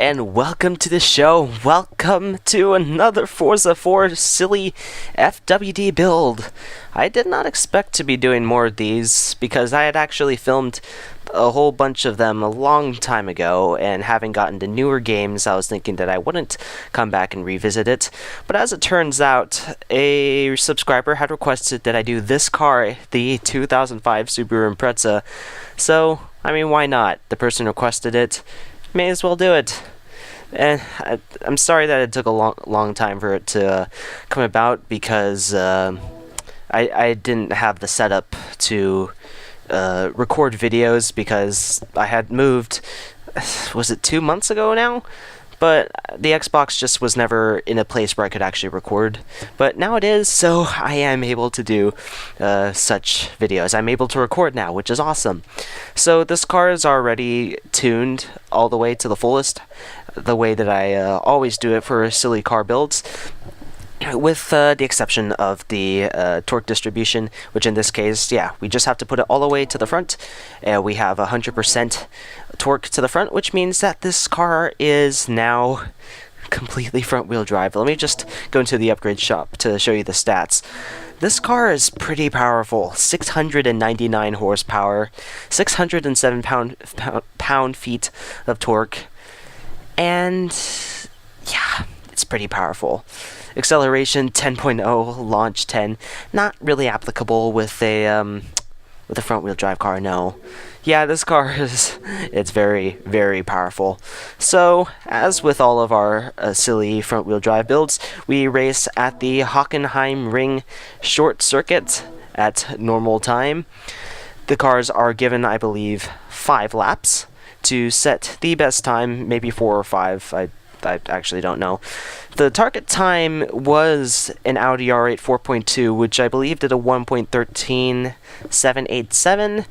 and welcome to the show. Welcome to another Forza 4 Silly FWD build. I did not expect to be doing more of these because I had actually filmed a whole bunch of them a long time ago, and having gotten to newer games, I was thinking that I wouldn't come back and revisit it. But as it turns out, a subscriber had requested that I do this car, the 2005 Subaru Impreza. So, I mean, why not? The person requested it. May as well do it. And I'm sorry that it took a long time for it to come about because I didn't have the setup to record videos because I had moved, was it 2 months ago now? But the Xbox just was never in a place where I could actually record. But now it is, so I am able to do such videos. I'm able to record now, which is awesome. So this car is already tuned all the way to the fullest, the way that I always do it for silly car builds. With the exception of the torque distribution, which in this case, yeah, we just have to put it all the way to the front. We have 100% torque to the front, which means that this car is now completely front-wheel drive. Let me just go into the upgrade shop to show you the stats. This car is pretty powerful. 699 horsepower, 607 pound-feet of torque, and yeah, it's pretty powerful. Acceleration 10.0, launch 10. Not really applicable with a front-wheel drive car, no. Yeah, this car it's very, very powerful. So, as with all of our silly front-wheel drive builds, we race at the Hockenheim Ring short circuit at normal time. The cars are given, I believe, 5 laps to set the best time, maybe 4 or 5. I actually don't know. The target time was an Audi R8 4.2, which I believe did a 1.13787.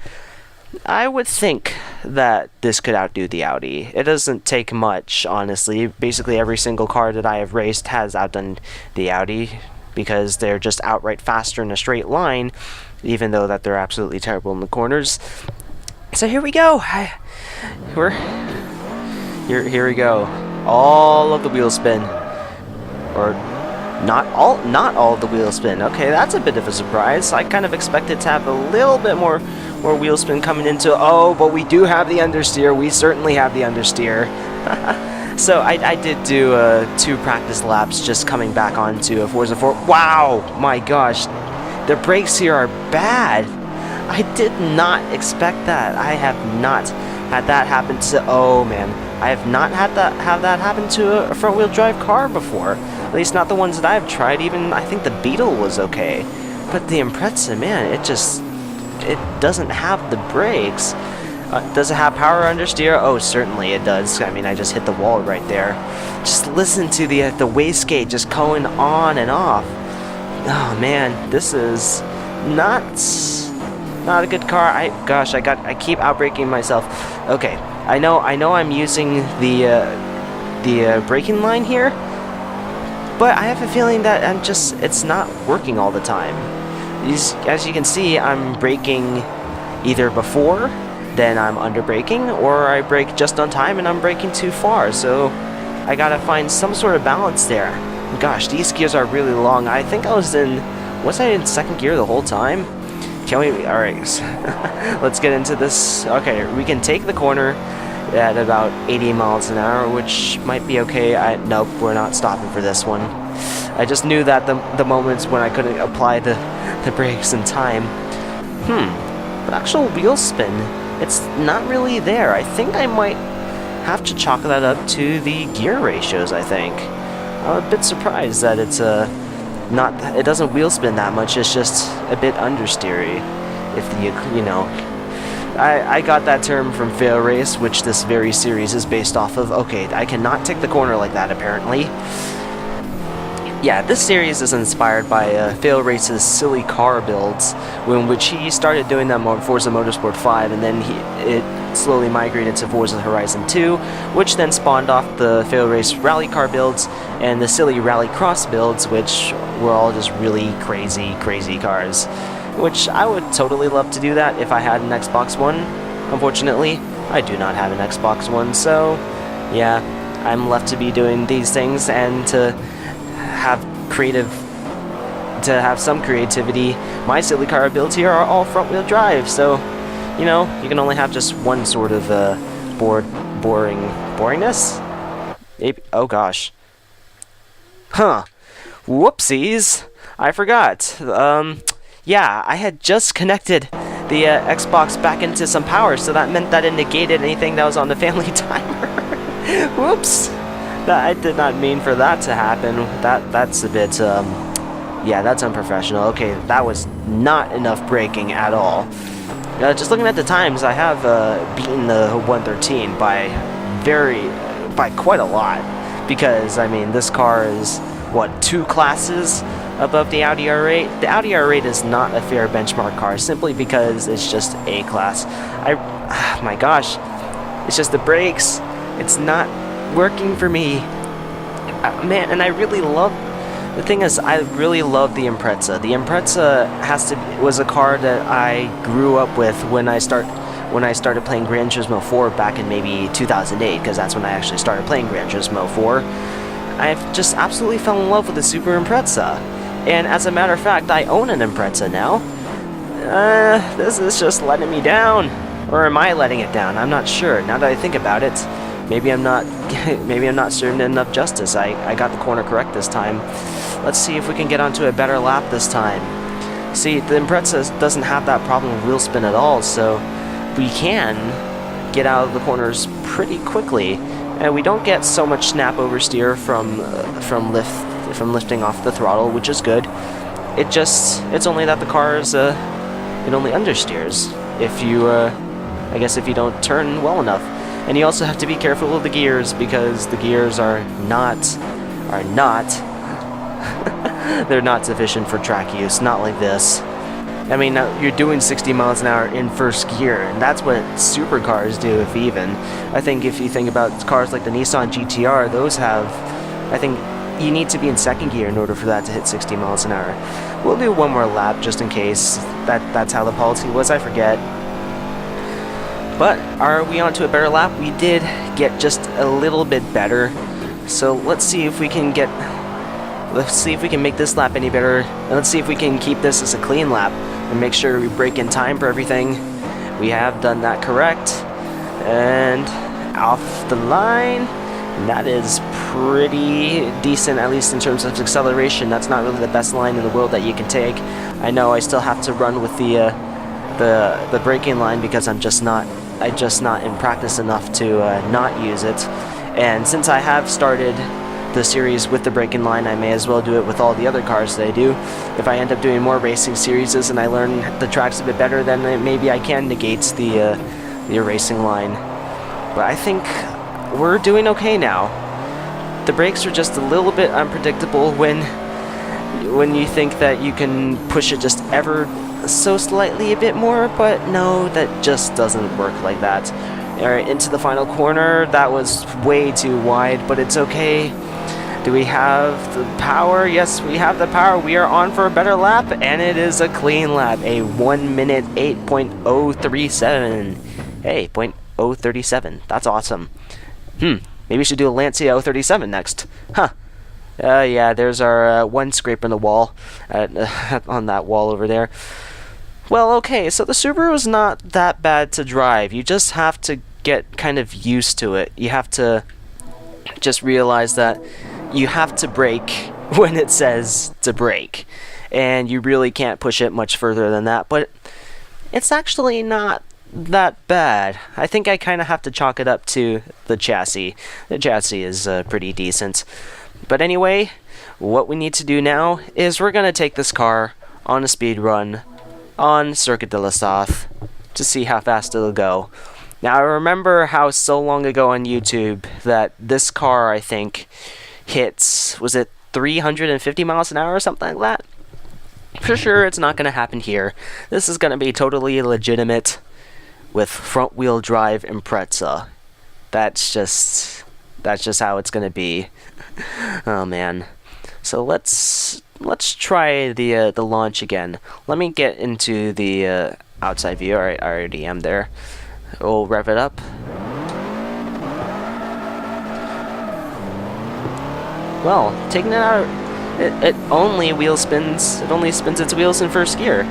I would think that this could outdo the Audi. It doesn't take much, honestly. Basically, every single car that I have raced has outdone the Audi because they're just outright faster in a straight line, even though that they're absolutely terrible in the corners. So here we go. Here we go. All of the wheel spin. Or not all of the wheel spin. Okay, that's a bit of a surprise. I kind of expected to have a little bit more wheel spin coming into. Oh, but we do have the understeer. We certainly have the understeer. So I did do 2 practice laps just coming back onto a Forza 4. Wow, my gosh, the brakes here are bad. I did not expect that. I have not had that happen to. Oh man, I have not had that happen to a front-wheel drive car before. At least not the ones that I've tried. Even I think the Beetle was okay, but the Impreza, man, it doesn't have the brakes. Does it have power understeer? Oh, certainly it does. I mean, I just hit the wall right there. Just listen to the wastegate just going on and off. Oh man, this is not a good car. I keep outbraking myself. Okay, I know I'm using the braking line here, but I have a feeling that it's not working all the time. As you can see, I'm braking either before, then I'm under braking, or I brake just on time and I'm braking too far. So I gotta find some sort of balance there. Gosh, these gears are really long. I think was I in second gear the whole time? Can we? Alright, let's get into this. Okay, we can take the corner at about 80 miles an hour, which might be okay. Nope, we're not stopping for this one. I just knew that the moments when I couldn't apply the brakes in time. The actual wheel spin, it's not really there. I think I might have to chalk that up to the gear ratios, I think. I'm a bit surprised that it's it doesn't wheel spin that much. It's just a bit understeery. If you know, I got that term from FailRace, which this very series is based off of. Okay, I cannot take the corner like that apparently. Yeah, this series is inspired by FailRace's silly car builds, in which he started doing them on Forza Motorsport 5, and then it slowly migrated to Forza Horizon 2, which then spawned off the FailRace rally car builds and the silly rally cross builds, which were all just really crazy cars. Which I would totally love to do that if I had an Xbox One. Unfortunately, I do not have an Xbox One, so yeah, I'm left to be doing these things and to have some creativity. My silly car builds here are all front-wheel drive, so you know, you can only have just one sort of boringness. Maybe, oh gosh. Huh. Whoopsies. I forgot. Yeah, I had just connected the Xbox back into some power, so that meant that it negated anything that was on the family timer. Whoops. I did not mean for that to happen. That's a bit, yeah, that's unprofessional. Okay, that was not enough braking at all. Just looking at the times, I have beaten the 113 by quite a lot. Because, I mean, this car is, what, 2 classes above the Audi R8? The Audi R8 is not a fair benchmark car, simply because it's just A class. My gosh, it's just the brakes. It's not working for me. Man, and I really love, the thing is, I really love the Impreza. The Impreza was a car that I grew up with when I started playing Gran Turismo 4 back in maybe 2008, because that's when I actually started playing Gran Turismo 4. I've just absolutely fell in love with the Subaru Impreza. And as a matter of fact, I own an Impreza now. This is just letting me down. Or am I letting it down? I'm not sure. Now that I think about it, maybe I'm not serving it enough justice. I got the corner correct this time. Let's see if we can get onto a better lap this time. See, the Impreza doesn't have that problem with wheel spin at all, so we can get out of the corners pretty quickly, and we don't get so much snap oversteer from lifting off the throttle, which is good. It's only that the car is it only understeers if you I guess if you don't turn well enough. And you also have to be careful of the gears, because the gears are not they're not sufficient for track use, not like this. I mean, you're doing 60 miles an hour in first gear, and that's what supercars do, if even. I think if you think about cars like the Nissan GTR, those have, I think you need to be in second gear in order for that to hit 60 miles an hour. We'll do one more lap just in case. That's how the policy was, I forget. But are we on to a better lap? We did get just a little bit better. So let's see if we can make this lap any better. And let's see if we can keep this as a clean lap and make sure we break in time for everything. We have done that correct. And off the line. That is pretty decent, at least in terms of acceleration. That's not really the best line in the world that you can take. I know I still have to run with the braking line because I'm just not in practice enough to not use it. And since I have started the series with the braking line, I may as well do it with all the other cars that I do. If I end up doing more racing series and I learn the tracks a bit better, then maybe I can negate the racing line. But I think we're doing okay now. The brakes are just a little bit unpredictable when you think that you can push it just ever so slightly a bit more, but no, that just doesn't work like that. Alright, into the final corner. That was way too wide, but it's okay. Do we have the power? Yes, we have the power. We are on for a better lap, and it is a clean lap. A 1 minute 8.037. Hey, 0.037. That's awesome. Maybe we should do a Lancia 037 next. Huh. Yeah, there's our one scrape in the wall on that wall over there. Well, okay, so the Subaru is not that bad to drive. You just have to get kind of used to it. You have to just realize that you have to brake when it says to brake. And you really can't push it much further than that, but it's actually not that bad. I think I kind of have to chalk it up to the chassis. The chassis is pretty decent. But anyway, what we need to do now is we're going to take this car on a speed run on Circuit de la South to see how fast it'll go. Now, I remember how so long ago on YouTube that this car, I think, hits, was it 350 miles an hour or something like that? For sure, it's not going to happen here. This is going to be totally legitimate with front-wheel drive Impreza. That's just how it's going to be. Oh man. So let's try the launch again. Let me get into the outside view. Alright, I already am there. We'll rev it up. well, taking it out, it only wheel spins. It only spins its wheels in first gear.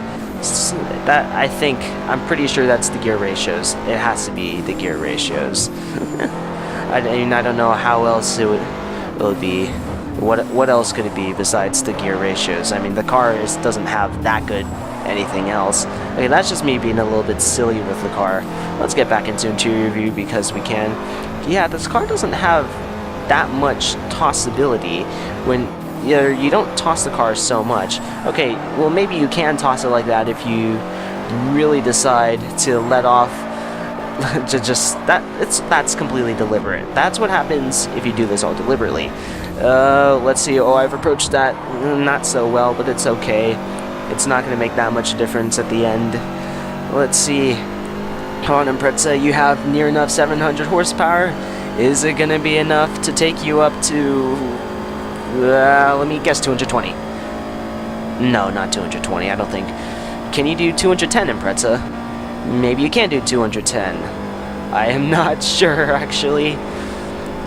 That, I think, I'm pretty sure that's the gear ratios. It has to be the gear ratios. I mean, I don't know how else it would be. What else could it be besides the gear ratios? I mean, the car doesn't have that good anything else. Okay, that's just me being a little bit silly with the car. Let's get back into interior review because we can. Yeah, this car doesn't have that much tossability when you don't toss the car so much. Okay, well maybe you can toss it like that if you really decide to let off that's completely deliberate. That's what happens if you do this all deliberately. Let's see. Oh, I've approached that not so well, but it's okay. It's not going to make that much difference at the end. Let's see. Come on, Impreza, you have near enough 700 horsepower. Is it going to be enough to take you up to, let me guess, 220? No, not 220, I don't think. Can you do 210, Impreza? Maybe you can do 210. I am not sure, actually.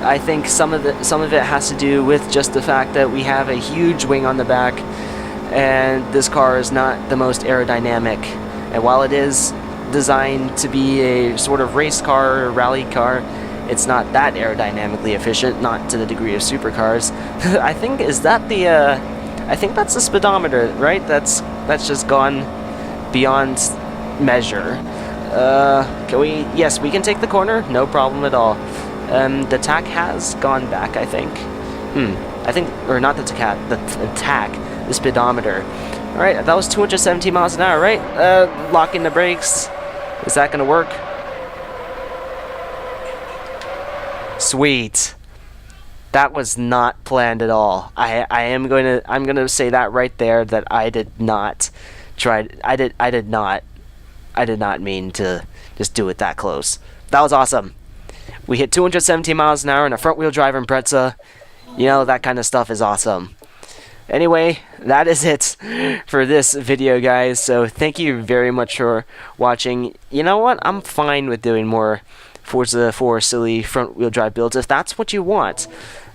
I think some of it has to do with just the fact that we have a huge wing on the back, and this car is not the most aerodynamic. And while it is designed to be a sort of race car or rally car, it's not that aerodynamically efficient, not to the degree of supercars. I think I think that's the speedometer, right? That's just gone beyond measure. Yes, we can take the corner, no problem at all. The tack has gone back, I think. Or not the tack, the speedometer. Alright, that was 217 miles an hour, right? Locking the brakes. Is that gonna work? Sweet. That was not planned at all. I'm gonna say that right there, that I did not mean to just do it that close. That was awesome. We hit 217 miles an hour in a front-wheel drive Impreza. You know, that kind of stuff is awesome. Anyway, that is it for this video, guys. So thank you very much for watching. You know what? I'm fine with doing more Forza 4 silly front-wheel drive builds if that's what you want.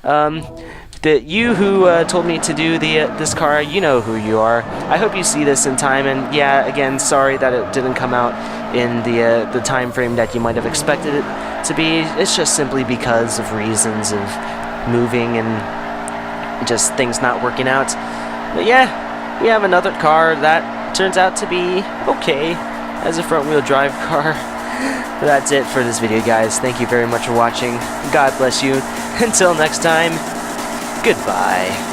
You who told me to do this car, you know who you are. I hope you see this in time, and yeah, again, sorry that it didn't come out in the time frame that you might have expected it to be. It's just simply because of reasons of moving and just things not working out. But yeah, we have another car that turns out to be okay as a front-wheel drive car. But that's it for this video, guys. Thank you very much for watching. God bless you. Until next time, goodbye.